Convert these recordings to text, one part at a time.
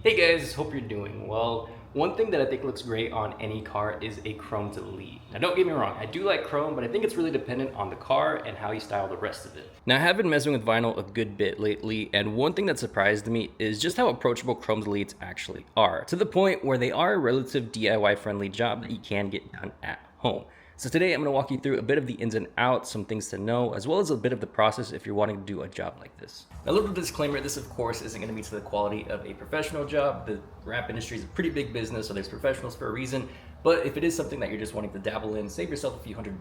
Hey guys, hope you're doing well. One thing that I think looks great on any car is a chrome delete. Now don't get me wrong, I do like chrome, but I think it's really dependent on the car and how you style the rest of it. Now I have been messing with vinyl a good bit lately, and one thing that surprised me is just how approachable chrome deletes actually are, to the point where they are a relative DIY friendly job that you can get done at home. So today I'm going to walk you through a bit of the ins and outs, some things to know, as well as a bit of the process if you're wanting to do a job like this. Now, a little disclaimer, this of course isn't going to be to the quality of a professional job. The wrap industry is a pretty big business, so there's professionals for a reason. But if it is something that you're just wanting to dabble in, save yourself a few $100,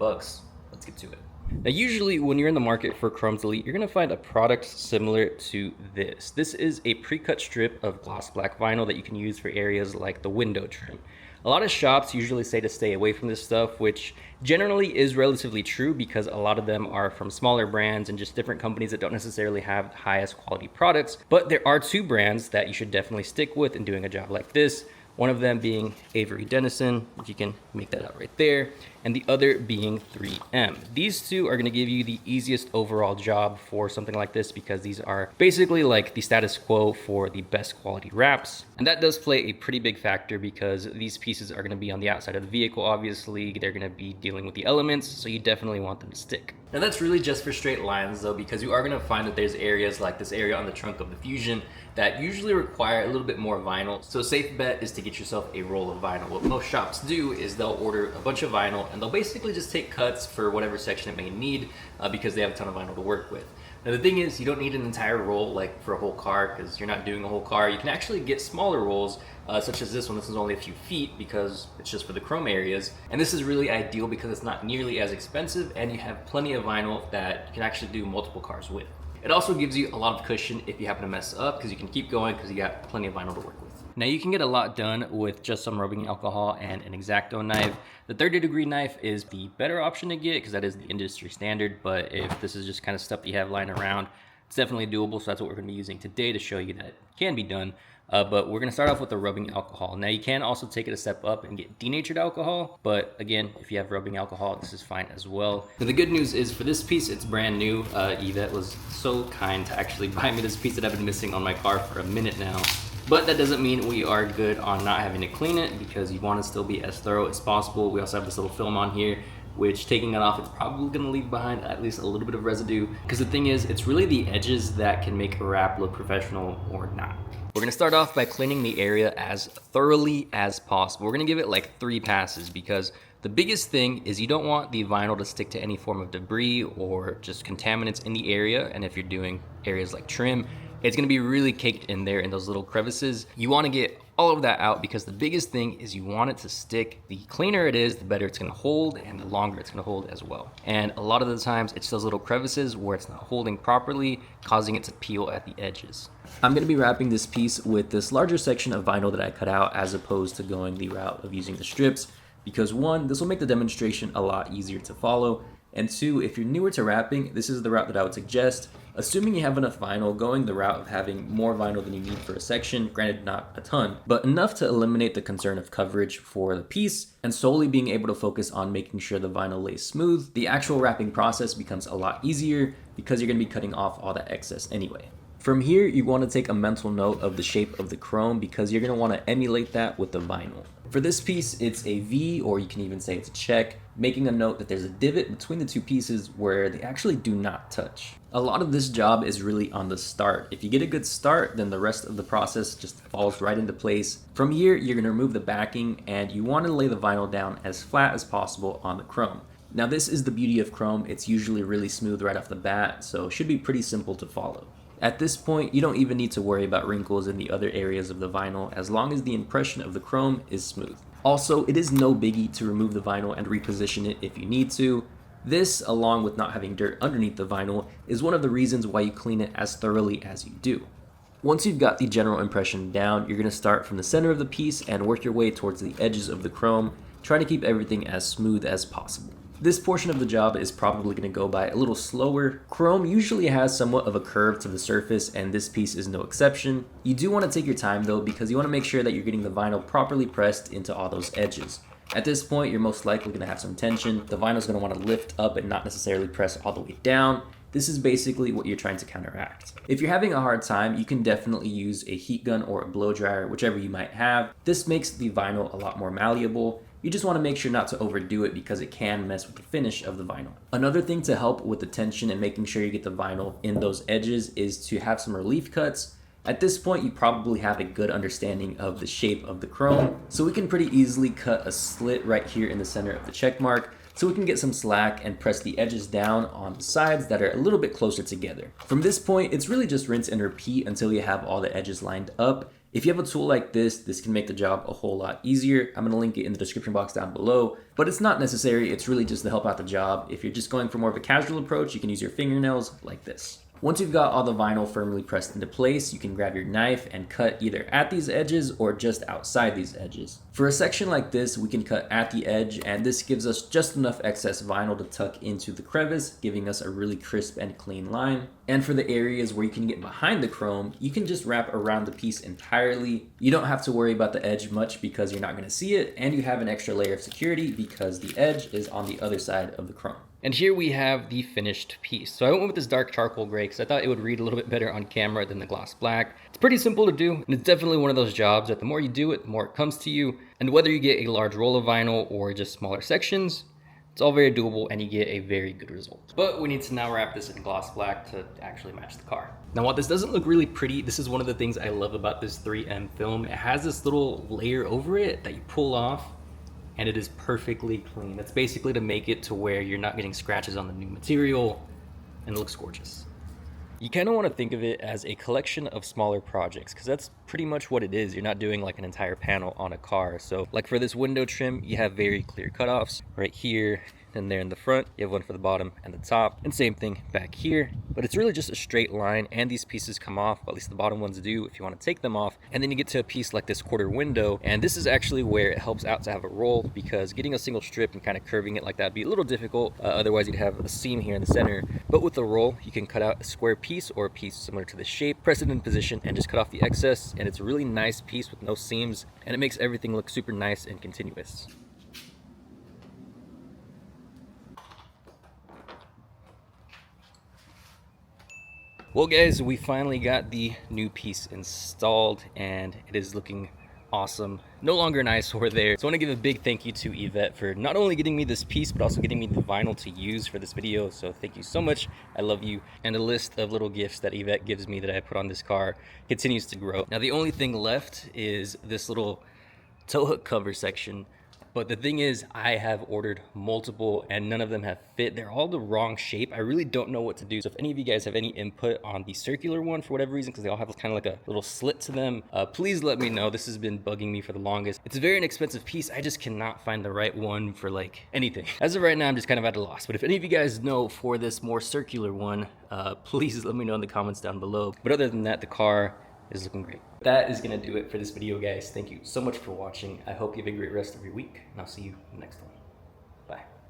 let's get to it. Now, usually when you're in the market for chrome delete, you're going to find a product similar to this. This is a pre-cut strip of gloss black vinyl that you can use for areas like the window trim. A lot of shops usually say to stay away from this stuff, which generally is relatively true because a lot of them are from smaller brands and just different companies that don't necessarily have the highest quality products. But there are two brands that you should definitely stick with in doing a job like this. One of them being Avery Dennison, which you can make that out right there, and the other being 3M. These two are gonna give you the easiest overall job for something like this because these are basically like the status quo for the best quality wraps. And that does play a pretty big factor because these pieces are gonna be on the outside of the vehicle, obviously. They're gonna be dealing with the elements, so you definitely want them to stick. Now that's really just for straight lines though, because you are gonna find that there's areas like this area on the trunk of the Fusion that usually require a little bit more vinyl. So a safe bet is to get yourself a roll of vinyl. What most shops do is they'll order a bunch of vinyl and they'll basically just take cuts for whatever section it may need because they have a ton of vinyl to work with. Now the thing is, you don't need an entire roll like for a whole car because you're not doing a whole car. You can actually get smaller rolls such as this one. This is only a few feet because it's just for the chrome areas. And this is really ideal because it's not nearly as expensive and you have plenty of vinyl that you can actually do multiple cars with. It also gives you a lot of cushion if you happen to mess up because you can keep going because you got plenty of vinyl to work with. Now you can get a lot done with just some rubbing alcohol and an X-Acto knife. The 30-degree knife is the better option to get because that is the industry standard, but if this is just kind of stuff that you have lying around, it's definitely doable, so that's what we're going to be using today to show you that it can be done. But we're going to start off with the rubbing alcohol. Now you can also take it a step up and get denatured alcohol, but again, if you have rubbing alcohol, this is fine as well. Now the good news is for this piece, it's brand new. Yvette was so kind to actually buy me this piece that I've been missing on my car for a minute now. But that doesn't mean we are good on not having to clean it because you want to still be as thorough as possible. We also have this little film on here, which taking it off, it's probably gonna leave behind at least a little bit of residue. Because the thing is, it's really the edges that can make a wrap look professional or not. We're gonna start off by cleaning the area as thoroughly as possible. We're gonna give it like 3 passes because the biggest thing is you don't want the vinyl to stick to any form of debris or just contaminants in the area. And if you're doing areas like trim, it's gonna be really caked in there in those little crevices. You wanna get all of that out because the biggest thing is you want it to stick. The cleaner it is, the better it's gonna hold and the longer it's gonna hold as well. And a lot of the times it's those little crevices where it's not holding properly, causing it to peel at the edges. I'm gonna be wrapping this piece with this larger section of vinyl that I cut out as opposed to going the route of using the strips because 1, this will make the demonstration a lot easier to follow, and 2, if you're newer to wrapping, this is the route that I would suggest. Assuming you have enough vinyl, going the route of having more vinyl than you need for a section, granted not a ton, but enough to eliminate the concern of coverage for the piece and solely being able to focus on making sure the vinyl lays smooth. The actual wrapping process becomes a lot easier because you're gonna be cutting off all that excess anyway. From here, you want to take a mental note of the shape of the chrome because you're going to want to emulate that with the vinyl. For this piece, it's a V, or you can even say it's a check, making a note that there's a divot between the two pieces where they actually do not touch. A lot of this job is really on the start. If you get a good start, then the rest of the process just falls right into place. From here, you're going to remove the backing and you want to lay the vinyl down as flat as possible on the chrome. Now this is the beauty of chrome, it's usually really smooth right off the bat, so it should be pretty simple to follow. At this point, you don't even need to worry about wrinkles in the other areas of the vinyl as long as the impression of the chrome is smooth. Also, it is no biggie to remove the vinyl and reposition it if you need to. This, along with not having dirt underneath the vinyl, is one of the reasons why you clean it as thoroughly as you do. Once you've got the general impression down, you're going to start from the center of the piece and work your way towards the edges of the chrome, trying to keep everything as smooth as possible. This portion of the job is probably going to go by a little slower. Chrome usually has somewhat of a curve to the surface and this piece is no exception. You do want to take your time though because you want to make sure that you're getting the vinyl properly pressed into all those edges. At this point, you're most likely going to have some tension. The vinyl is going to want to lift up and not necessarily press all the way down. this is basically what you're trying to counteract. If you're having a hard time, you can definitely use a heat gun or a blow dryer, whichever you might have. This makes the vinyl a lot more malleable. You just want to make sure not to overdo it because it can mess with the finish of the vinyl. Another thing to help with the tension and making sure you get the vinyl in those edges is to have some relief cuts. At this point, you probably have a good understanding of the shape of the chrome, so we can pretty easily cut a slit right here in the center of the check mark so we can get some slack and press the edges down on the sides that are a little bit closer together. From this point, it's really just rinse and repeat until you have all the edges lined up. If you have a tool like this can make the job a whole lot easier. I'm gonna link it in the description box down below, but it's not necessary. It's really just to help out the job. If you're just going for more of a casual approach, you can use your fingernails like this. Once you've got all the vinyl firmly pressed into place, you can grab your knife and cut either at these edges or just outside these edges. For a section like this, we can cut at the edge, and this gives us just enough excess vinyl to tuck into the crevice, giving us a really crisp and clean line. And for the areas where you can get behind the chrome, you can just wrap around the piece entirely. You don't have to worry about the edge much because you're not going to see it, and you have an extra layer of security because the edge is on the other side of the chrome. And here we have the finished piece. So I went with this dark charcoal gray because I thought it would read a little bit better on camera than the gloss black. It's pretty simple to do, and it's definitely one of those jobs that the more you do it, the more it comes to you. And whether you get a large roll of vinyl or just smaller sections, it's all very doable and you get a very good result. But we need to now wrap this in gloss black to actually match the car. Now while this doesn't look really pretty, this is one of the things I love about this 3M film. It has this little layer over it that you pull off, and it is perfectly clean. That's basically to make it to where you're not getting scratches on the new material, and it looks gorgeous. You kind of want to think of it as a collection of smaller projects, because that's pretty much what it is. You're not doing like an entire panel on a car. So like for this window trim, you have very clear cutoffs right here and there in the front. You have one for the bottom and the top, and same thing back here. But it's really just a straight line, and these pieces come off, at least the bottom ones do if you want to take them off. And then you get to a piece like this quarter window, and this is actually where it helps out to have a roll, because getting a single strip and kind of curving it like that would be a little difficult. Otherwise you'd have a seam here in the center. But with the roll, you can cut out a square piece or a piece similar to this shape, press it in position, and just cut off the excess. And it's a really nice piece with no seams, and it makes everything look super nice and continuous. Well guys, we finally got the new piece installed, and it is looking awesome. No longer an eyesore there. So I want to give a big thank you to Yvette for not only getting me this piece, but also getting me the vinyl to use for this video. So thank you so much. I love you. And a list of little gifts that Yvette gives me that I put on this car continues to grow. Now the only thing left is this little tow hook cover section. But the thing is, I have ordered multiple and none of them have fit. They're all the wrong shape. I really don't know what to do. So if any of you guys have any input on the circular one for whatever reason, because they all have kind of like a little slit to them, please let me know. This has been bugging me for the longest. It's a very inexpensive piece. I just cannot find the right one for like anything. As of right now, I'm just kind of at a loss. But if any of you guys know for this more circular one, please let me know in the comments down below. But other than that, the car is looking great. That is gonna do it for this video, guys. Thank you so much for watching. I hope you have a great rest of your week, and I'll see you in the next one.